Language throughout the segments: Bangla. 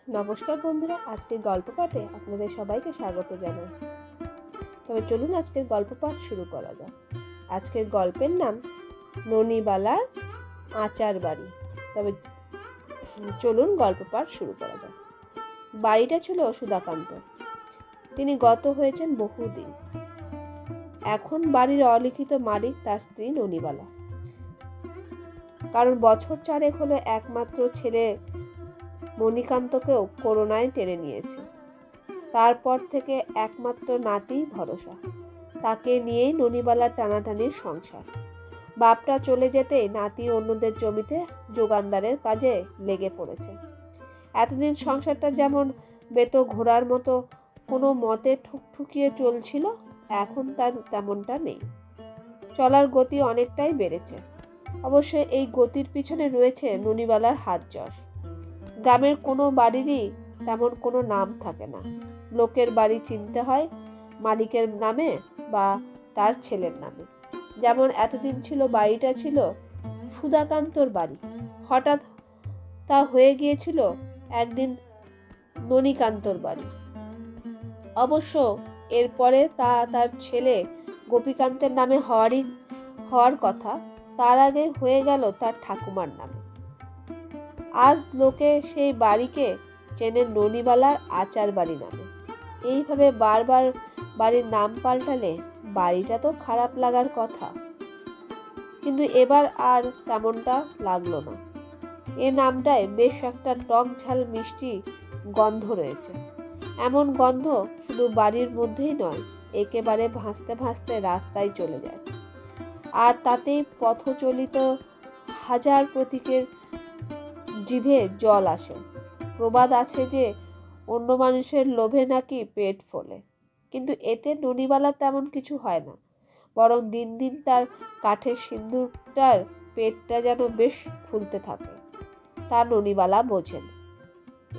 নমস্কার বন্ধুরা, আজকের গল্প পাঠে আপনাদের সবাইকে স্বাগত জানাই। তবে চলুন আজকের গল্প পাঠ শুরু করা যাক। আজকের গল্পের নাম ননিবালার আচার বাড়ি। তবে চলুন গল্প পাঠ শুরু করা যাক। বাড়িটা ছিল সুধাকান্ত। তিনি গত হয়েছেন বহুদিন। এখন বাড়ির অলিখিত মালিক তার স্ত্রী ননিবালা। কারণ বছর চারেক হলো একমাত্র ছেলে মণিকান্তকেও করোনায় টেনে নিয়েছে। তারপর থেকে একমাত্র নাতি ভরসা। তাকে নিয়েই ননিবালার টানাটানির সংসার। বাপটা চলে যেতেই নাতি অন্যদের জমিতে যোগানদারের কাজে লেগে পড়েছে। এতদিন সংসারটা যেমন বেতো ঘোড়ার মতো কোনো মতে ঠুকঠুকিয়ে চলছিল, এখন তার তেমনটা নেই। চলার গতি অনেকটাই বেড়েছে। অবশ্য এই গতির পিছনে রয়েছে ননিবালার হাত যশ। গ্রামের কোনো বাড়িরই তেমন কোনো নাম থাকে না। লোকের বাড়ি চিনতে হয় মালিকের নামে বা তার ছেলের নামে। যেমন এতদিন ছিল বাড়িটা ছিল সুধাকান্তর বাড়ি, হঠাৎ তা হয়ে গিয়েছিল একদিন ননিকান্তর বাড়ি। অবশ্য এরপরে তা তার ছেলে গোপীকান্তের নামে হওয়ার কথা, তার আগে হয়ে গেল তার ঠাকুমার নামে। আজ লোকে সেই বাড়িকে চেনে ননিবালার আচার বাড়ি নামে। এইভাবে বারবার বাড়ির নাম পাল্টালে বাড়িটা তো খারাপ লাগার কথা, কিন্তু এবার আর তেমনটা লাগলো না। এ নামটায় বেশ একটা টক ঝাল মিষ্টি গন্ধ রয়েছে। এমন গন্ধ শুধু বাড়ির মধ্যেই নয়, একেবারে ভাসতে ভাসতে রাস্তায় চলে যায়। আর তাতেই পথচলিত হাজার প্রতীকের জিভে জল আসে। প্রবাদ আছে যে অন্য মানুষের লোভে নাকি পেট ফোলে, কিন্তু এতে ননিবালা তেমন কিছু হয় না। বরং দিন দিন তার কাঠের সিন্দুকটার পেটটা যেন বেশ ফুলতে থাকে। তা ননিবালা বোঝেন।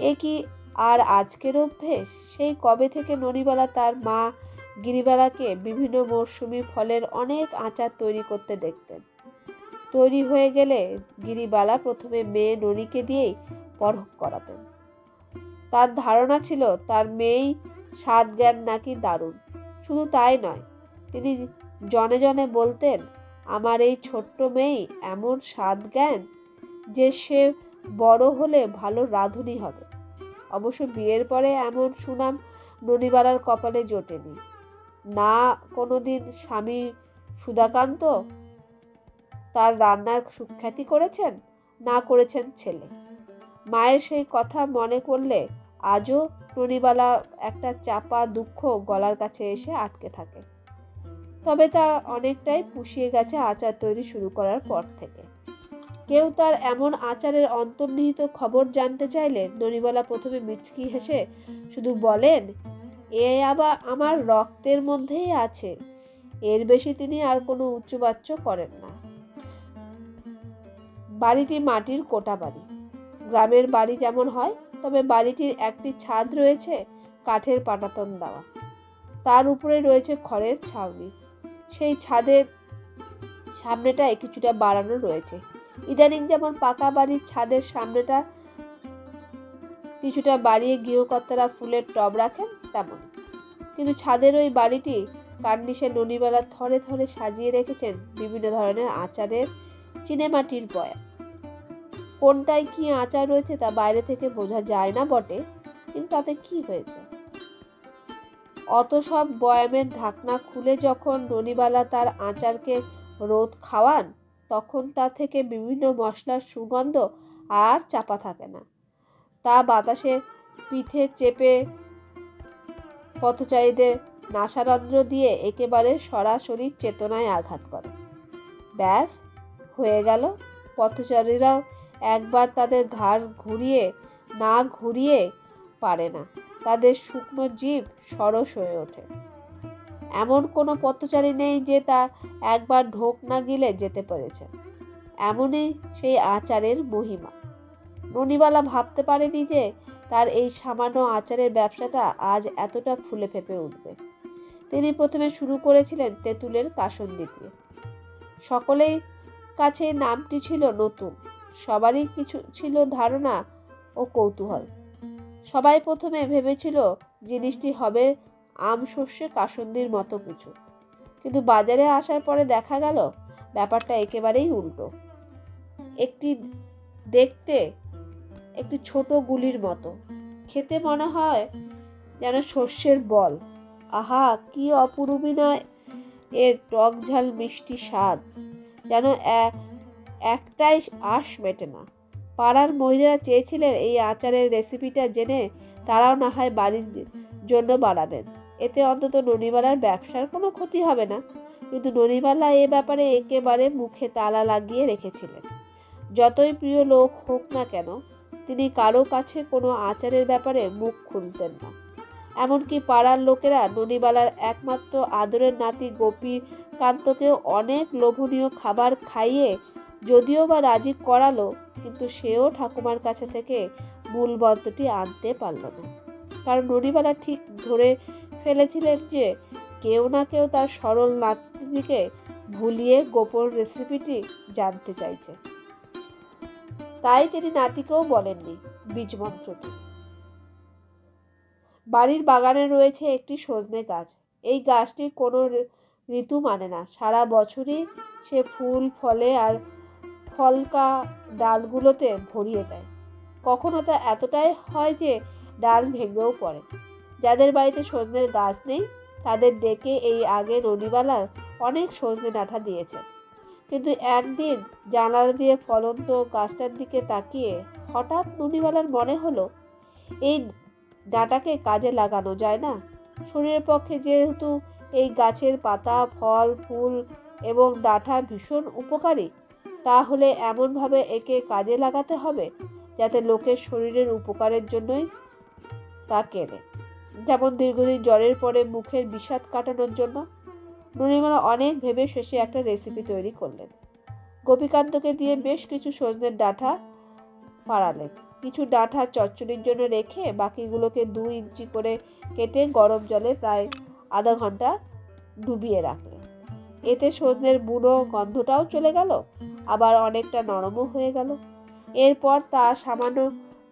এ কি আর আজকের অভ্যেস? সেই কবে থেকে ননিবালা তার মা গিরিবালাকে বিভিন্ন মরশুমি ফলের অনেক আচার তৈরি করতে দেখতেন। তৈরি হয়ে গেলে গিরিবালা প্রথমে মেয়ে ননিকে দিয়েই পরখ করাতেন। তার ধারণা ছিল তার মেয়েই স্বাদ জ্ঞান নাকি দারুণ। শুধু তাই নয়, তিনি জনে জনে বলতেন, আমার এই ছোট্ট মেয়েই এমন স্বাদ জ্ঞান যে সে বড় হলে ভালো রাঁধুনি হবে। অবশ্য বিয়ের পরে এমন সুনাম ননিবালার কপালে জোটেনি। না কোনোদিন স্বামী সুধাকান্ত তার রান্নার সুখ্যাতি করেছেন, না করেছেন ছেলে। মায়ের সেই কথা মনে করলে আজও ননিবালা একটা চাপা দুঃখ গলার কাছে এসে আটকে থাকে। তবে তা অনেকটাই পুষিয়ে গেছে আচার তৈরি শুরু করার পর থেকে। কেউ তার এমন আচারের অন্তর্নিহিত খবর জানতে চাইলে ননিবালা প্রথমে মিচকি হেসে শুধু বলেন, এ আবার আমার রক্তের মধ্যেই আছে। এর বেশি তিনি আর কোনো উচ্চবাচ্য করেন না। বাড়িটি মাটির কোটা বাড়ি। গ্রামের বাড়ি যেমন হয়, তবে বাড়িটির একটি ছাদ রয়েছে কাঠের পাটাতন দেওয়া। তার উপরে রয়েছে খড়ের ছাউনি। সেই ছাদের সামনেটায় কিছুটা বাড়ানো রয়েছে। ইদানিং যেমন পাকা বাড়ির ছাদের সামনেটা কিছুটা বাড়িয়ে গৃহকর্তারা ফুলের টব রাখেন, তেমন। কিন্তু ছাদের ওই বাড়িটি কার্নিশে ননিবালা থরে থরে সাজিয়ে রেখেছেন বিভিন্ন ধরনের আচারের চিনেমাটির বয়াম। কোনটায় কি আচার রয়েছে তা বাইরে থেকে বোঝা যায় না বটে, কিন্তু তাতে কি হয়েছে? অত সব বয়ামের ঢাকনা খুলে যখন ননিবালা তার আচারকে রোদ খাওয়ান, তখন তা থেকে বিভিন্ন মশলার সুগন্ধ আর চাপা থাকে না। তা বাতাসে পিঠে চেপে পথচারীদের নাসারন্ধ্র দিয়ে একেবারে সরাসরি চেতনায় আঘাত করে। ব্যাস হয়ে গেল। পথচারীরাও একবার তাদের ঘাড় ঘুরিয়ে পারে না। তাদের শুকনো জিভ সরস হয়ে ওঠে। এমন কোনো পথচারী নেই যে তা একবার ঢোক না গিলে যেতে পেরেছে। এমনই সেই আচারের মহিমা। ননিবালা ভাবতে পারেনি যে তার এই সামান্য আচারের ব্যবসাটা আজ এতটা ফুলে ফেঁপে উঠবে। তিনি প্রথমে শুরু করেছিলেন তেঁতুলের কাসুন্দি দিয়ে। সকলেই কাছে নামটি ছিল নতুন। সবারই কিছু ছিল ধারণা ও কৌতূহল। সবাই প্রথমে ভেবেছিল জিনিসটি হবে আমশস্যে কাসুন্দির মতো কিছু, কিন্তু বাজারে আসার পরে দেখা গেল ব্যাপারটা একেবারেই উল্টো। একটি দেখতে একটি ছোট গুলির মতো, খেতে মনে হয় যেন শস্যের বল। আহা, কি অপূর্বই নয় এর টক ঝাল মিষ্টি স্বাদ, যেন একটাই আঁশ মেটে না। পাড়ার মহিলারা চেয়েছিলেন এই আচারের রেসিপিটা জেনে তারাও না হয় বাড়ির জন্য বানাবেন, এতে অন্তত ননিবালার ব্যবসার কোনো ক্ষতি হবে না। কিন্তু ননিবালা এ ব্যাপারে একেবারে মুখে তালা লাগিয়ে রেখেছিলেন। যতই প্রিয় লোক হোক না কেন, তিনি কারো কাছে কোনো আচারের ব্যাপারে মুখ খুলতেন না। এমনকি পাড়ার লোকেরা ননিবালার একমাত্র আদরের নাতি গোপীকান্তকেও অনেক লোভনীয় খাবার খাইয়ে যদিও বা রাজি করালো, কিন্তু সেও ঠাকুমার কাছে থেকে মূল মন্ত্রটি আনতে পারল না। কারণ ননিবালা ঠিক ধরে ফেলেছিলেন যে কেউ না কেউ তার সরল নাতিটিকে ভুলিয়ে গোপন রেসিপিটি জানতে চাইছে। তাই তিনি নাতিকেও বলেননি বীজমন্ত্রটি। বাড়ির বাগানে রয়েছে একটি সজনে গাছ। এই গাছটি কোনো ঋতু মানে না, সারা বছরই সে ফুল ফলে আর ফলকা ডালগুলোতে ভরিয়ে দেয়। কখনো তা এতটাই হয় যে ডাল ভেঙেও পড়ে। যাদের বাড়িতে সজনের গাছ নেই তাদের ডেকে এই আগে ননিবালা অনেক সজনে ডাঁটা দিয়েছেন। কিন্তু একদিন জানালা দিয়ে ফলন্ত গাছটার দিকে তাকিয়ে হঠাৎ ননিবালার মনে হলো এই ডাঁটাকে কাজে লাগানো যায় না। শরীরের পক্ষে যেহেতু এই গাছের পাতা, ফল, ফুল এবং ডাঁটা ভীষণ উপকারী, তাহলে এমনভাবে একে কাজে লাগাতে হবে যাতে লোকের শরীরের উপকারের জন্যই তা কেনে। যেমন দীর্ঘদিন জ্বরের পরে মুখের বিষাদ কাটানোর জন্য। ননিবালা অনেক ভেবে শেষে একটা রেসিপি তৈরি করলেন। গোপীকান্তকে দিয়ে বেশ কিছু সজনের ডাঁটা পাড়ালেন। কিছু ডাঁটা চচ্চড়ির জন্য রেখে বাকিগুলোকে 2 ইঞ্চি করে কেটে গরম জলে প্রায় আধা ঘন্টা ডুবিয়ে রাখলেন। এতে সজনের বুড়ো গন্ধটাও চলে গেল, আবার অনেকটা নরমও হয়ে গেল। এরপর তা সামান্য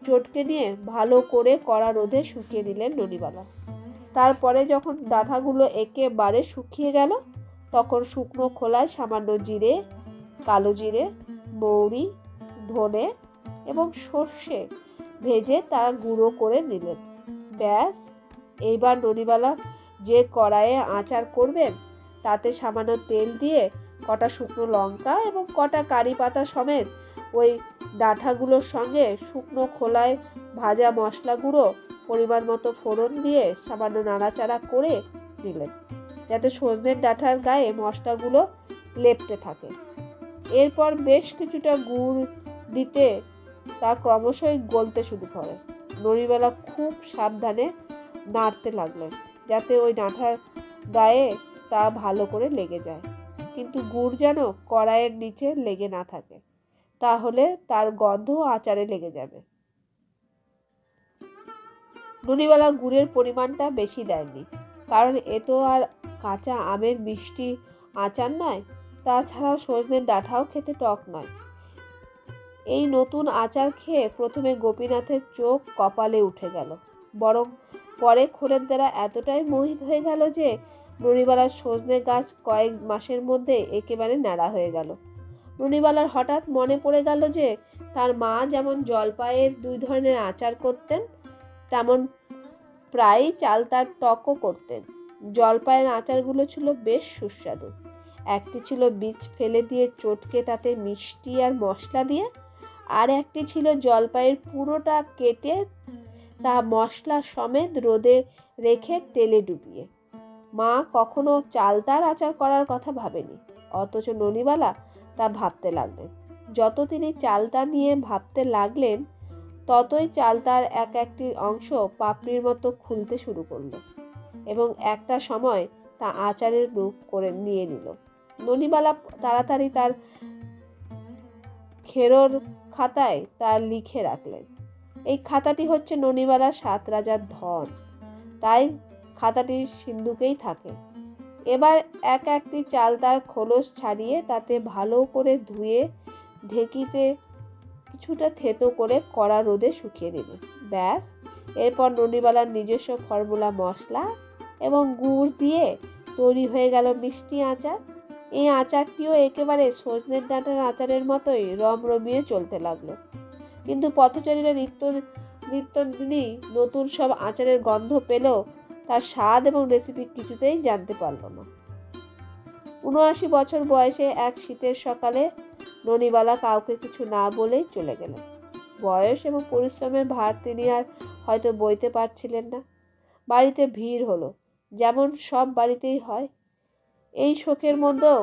চটকে নিয়ে ভালো করে কড়া রোদে শুকিয়ে দিলেন ননিবালা। তারপরে যখন ডাঁটাগুলো একেবারে শুকিয়ে গেল, তখন শুকনো খোলায় সামান্য জিরে, কালো জিরে, মৌরি, ধনে এবং সর্ষে ভেজে তা গুঁড়ো করে নিলেন। ব্যাস, এইবার ননিবালা যে কড়াইয়ে আচার করবেন তাতে সামান্য তেল দিয়ে কটা শুকনো লঙ্কা এবং কটা কারি পাতা সমেত ওই ডাঁটাগুলোর সঙ্গে শুকনো খোলায় ভাজা মশলা গুঁড়ো পরিমাণ মতো ফোড়ন দিয়ে সামান্য নাড়াচাড়া করে দিলেন, যাতে সজনের ডাঁটার গায়ে মশলাগুলো লেপ্টে থাকে। এরপর বেশ কিছুটা গুড় দিতে তা ক্রমশই গলতে শুরু করে। ননিবালা খুব সাবধানে নাড়তে লাগলেন যাতে ওই ডাঁটার গায়ে তা ভালো করে লেগে যায়, কিন্তু গুড় যেন কড়াইয়ের নিচে লেগে না থাকে, তাহলে তার গন্ধ আচারে লেগে যাবে। ননিবালা গুড়ের পরিমাণটা বেশি দেয়নি, কারণ এ তো আর কাঁচা আমের মিষ্টি আচার নয়, তাছাড়াও সজনের ডাঁটাও খেতে টক নয়। এই নতুন আচার খেয়ে প্রথমে গোপীনাথের চোখ কপালে উঠে গেল, বরং পরে খরিদ্দাররা এতটাই মোহিত হয়ে গেল যে ননিবালার সজনে গাছ কয়েক মাসের মধ্যে একেবারে ন্যাড়া হয়ে গেল। ননিবালার হঠাৎ মনে পড়ে গেল যে তার মা যেমন জলপাইয়ের 2 ধরনের আচার করতেন, তেমন প্রায়ই চালতার টকও করতেন। জলপাইয়ের আচারগুলো ছিল বেশ সুস্বাদু। একটি ছিল বীজ ফেলে দিয়ে চটকে তাতে মিষ্টি আর মশলা দিয়ে, আর একটি ছিল জলপাইয়ের পুরোটা কেটে তা মশলা সমেত রোদে রেখে তেলে ডুবিয়ে। মা কখনো চালতার আচার করার কথা ভাবেনি, অথচ ননিবালা তা ভাবতে লাগলেন। যত তিনি চালতা নিয়ে ভাবতে লাগলেন, ততই চালতার একটি অংশ পাপড়ির মতো খুলতে শুরু করলো এবং একটা সময় তা আচারের রূপ করে নিয়ে নিল। ননিবালা তাড়াতাড়ি তার খেরোর খাতায় তা লিখে রাখলেন। এই খাতাটি হচ্ছে ননিবালার 7 রাজার ধন, তাই খাতাটি সিন্ধুকেই থাকে। এবার একটি চালতার খোলস ছাড়িয়ে তাতে ভালো করে ধুয়ে ঢেকিতে কিছুটা থেতো করে কড়া রোদে শুকিয়ে দিলেন। ব্যাস, এরপর ননিবালার নিজস্ব ফর্মুলা মশলা এবং গুড় দিয়ে তৈরি হয়ে গেল মিষ্টি আচার। এই আচারটিও একেবারে সজনের ডাঁটার আচারের মতোই রমরমিয়ে চলতে লাগলো। কিন্তু পথচারীরা নিত্যদিনই নতুন সব আচারের গন্ধ পেলেও তার স্বাদ এবং রেসিপি কিছুতেই জানতে পারল না। ৭৯ বছর বয়সে এক শীতের সকালে ননিবালা কাউকে কিছু না বলেই চলে গেলেন। বয়স এবং পরিশ্রমের ভার তিনি আর হয়তো বইতে পারছিলেন না। বাড়িতে ভিড় হলো, যেমন সব বাড়িতেই হয়। এই শোকের মধ্যেও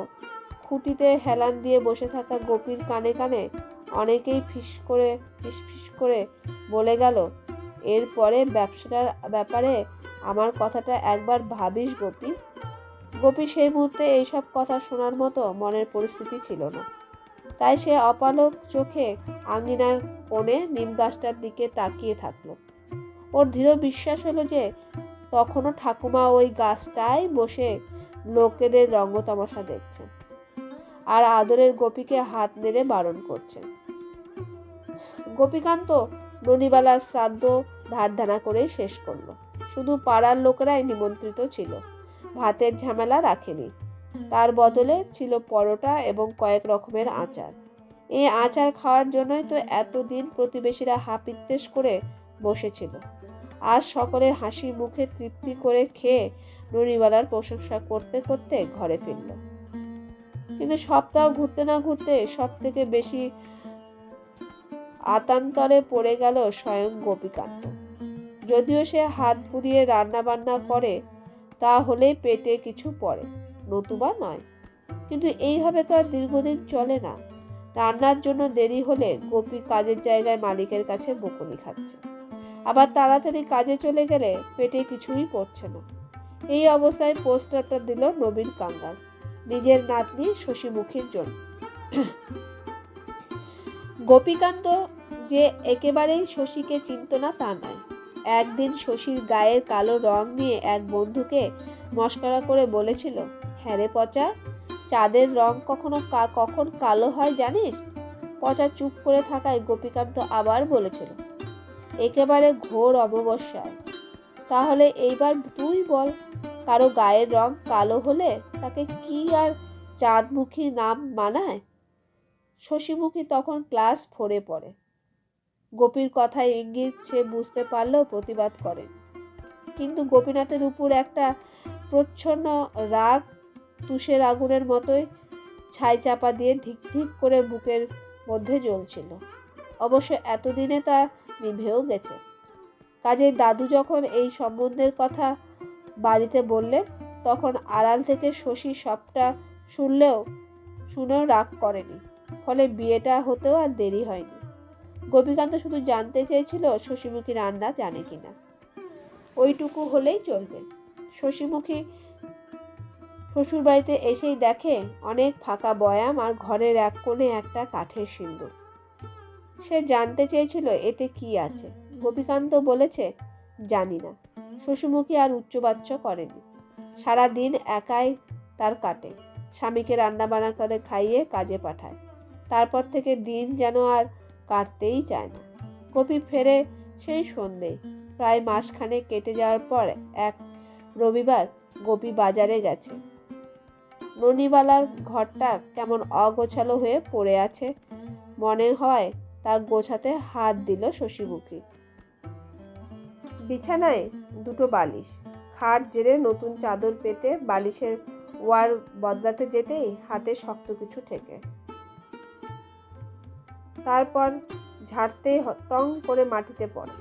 খুঁটিতে হেলান দিয়ে বসে থাকা গোপীর কানে কানে অনেকেই ফিস করে বলে গেল, এরপরে ব্যবসাটার ব্যাপারে আমার কথাটা একবার ভাবিস গোপী। গোপী সেই মুহূর্তে এইসব কথা শোনার মতো মনের পরিস্থিতি ছিল না। তাই সে অপালক চোখে আঙিনার কোণে নিম গাছটার দিকে তাকিয়ে থাকলো। ওর দৃঢ় বিশ্বাস হলো যে তখনও ঠাকুমা ওই গাছটায় বসে লোকেদের রঙ্গতামাশা দেখছেন আর আদরের গোপীকে হাত নেড়ে বারণ করছেন। গোপীকান্ত ননিবালার শ্রাদ্ধ ধারধানা করেই শেষ করলো। শুধু পাড়ার লোকেরাই নিমন্ত্রিত ছিল, ভাতের ঝামেলা রাখেনি। তার বদলে ছিল পরোটা এবং কয়েক রকমের আচার। এই আচার খাওয়ার জন্যই তো এতদিন প্রতিবেশীরা হাপিত্তেশ করে বসেছিল। আজ সকলের হাসি মুখে তৃপ্তি করে খেয়ে ননিবালার প্রশংসা করতে করতে ঘরে ফিরল। কিন্তু সপ্তাহ ঘুরতে না ঘুরতে সব থেকে বেশি আতান্তরে পড়ে গেল স্বয়ং গোপীকান্ত। যদিও সে হাত পুড়িয়ে রান্না বান্না করে, তা হলেই পেটে কিছু পড়ে, নতুবা নয়। কিন্তু এইভাবে তো আর দীর্ঘদিন চলে না। রান্নার জন্য দেরি হলে গোপী কাজের জায়গায় মালিকের কাছে বকুনি খাচ্ছে, আবার তাড়াতাড়ি কাজে চলে গেলে পেটে কিছুই পড়ছে না। এই অবস্থায় পোস্টারটা দিল নবীন কাঙ্গাল নিজের নাতনি শশীমুখীর জন্য। গোপীকান্ত যে একেবারেই শশীকে চিনত না তা নয়। একদিন শশীর গায়ের কালো রং নিয়ে এক বন্ধুকে মস্করা করে বলেছিল, হ্যাঁ রে পচা, চাঁদের রং কখন কালো হয় জানিস? পচা চুপ করে থাকায় গোপীকান্ত আবার বলেছিল, একেবারে ঘোর অমাবস্যায়। তাহলে এইবার তুই বল, কারো গায়ের রং কালো হলে তাকে কি আর চাঁদমুখী নাম মানায়? শশীমুখী তখন ক্লাস 4-এ পড়ে। গোপীর কথায় ইঙ্গিত সে বুঝতে পারলেও প্রতিবাদ করে। কিন্তু গোপীনাথের উপর একটা প্রচ্ছন্ন রাগ তুষের আগুনের মতোই ছাই চাপা দিয়ে ধিক ধিক করে বুকের মধ্যে জ্বলছিল। অবশ্য এতদিনে তা নিভেও গেছে। কাজেই দাদু যখন এই সম্বন্ধের কথা বাড়িতে বললেন, তখন আড়াল থেকে শশী সবটা শুনেও রাগ করেনি। ফলে বিয়েটা হতেও আর দেরি হয়নি। গোপীকান্ত শুধু জানতে চেয়েছিল শশীমুখী রান্না জানে কিনা, ওইটুকু হলেই চলবে। শশীমুখী শ্বশুর বাড়িতে এসেই দেখে অনেক ফাঁকা বয়াম আর ঘরের এক কোণে একটা কাঠের সিন্দুক। সে জানতে চেয়েছিল এতে কি আছে। গোপীকান্ত বলেছে, জানি না। শশীমুখী আর উচ্চবাচ্য করেনি। সারা দিন একাই তার কাটে। স্বামীকে রান্না বান্না করে খাইয়ে কাজে পাঠায়। তারপর থেকে দিন যেন আর কাটতেই চায় না। গোপী ফেরে সেই সন্ধে। প্রায় মাসখানেক কেটে যাওয়ার পর এক রবিবার গোপী বাজারে গেছে। ননিবালার ঘরটা কেমন অগোছালো হয়ে পড়ে আছে মনে হয়, তা গোছাতে হাত দিল শশীমুখী। বিছানায় দুটো বালিশ, খাট জেরে নতুন চাদর পেতে বালিশের ওয়ার বদলাতে যেতেই হাতে শক্ত কিছু ঠেকে। তারপর ঝাড়তে টং করে মাটিতে পড়ে।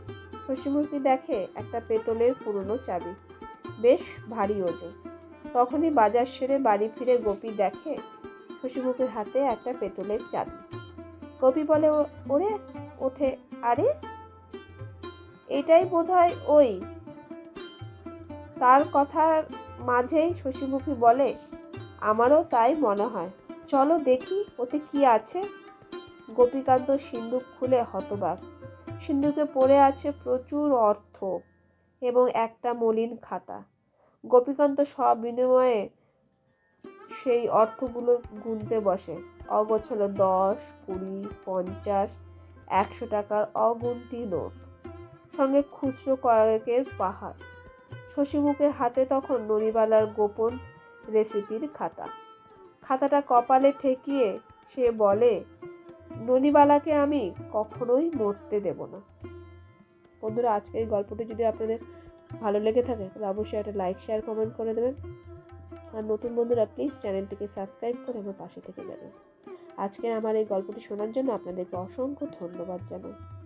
শশীমুখী দেখে একটা পেতলের পুরনো চাবি, বেশ ভারী ওজন। তখনই বাজার সেরে বাড়ি ফিরে গোপী দেখে শশীমুখীর হাতে একটা পেতলের চাবি। গোপী বলে ওঠে, আরে এটাই বোধহয় ওই। তার কথার মাঝেই শশীমুখী বলে, আমারও তাই মনে হয়, চলো দেখি ওতে কি আছে। গোপীকান্ত সিন্দুক খুলে হতবাক। সিন্দুকে পড়ে আছে প্রচুর অর্থ এবং একটা মলিন খাতা। গোপীকান্ত সব বিনিময়ে সেই অর্থগুলো গুনতে বসে। অগোছালো 10, 20, 50, 100 টাকার অগুন্তি নোট। সঙ্গে খুচরো কয়েকের পাহাড়। শশীমুখের হাতে তখন ননিবালার গোপন রেসিপির খাতা। খাতাটা কপালে ঠেকিয়ে সে বলে, ননিবালাকে আমি কখনোই মরতে দেব না। বন্ধুরা, আজকের এই গল্পটি যদি আপনাদের ভালো লেগে থাকে তাহলে অবশ্যই একটা লাইক, শেয়ার, কমেন্ট করে দেবেন। আর নতুন বন্ধুরা প্লিজ চ্যানেলটিকে সাবস্ক্রাইব করে আমার পাশে থেকে যাবেন। আজকে আমার এই গল্পটি শোনার জন্য আপনাদেরকে অসংখ্য ধন্যবাদ জানাই।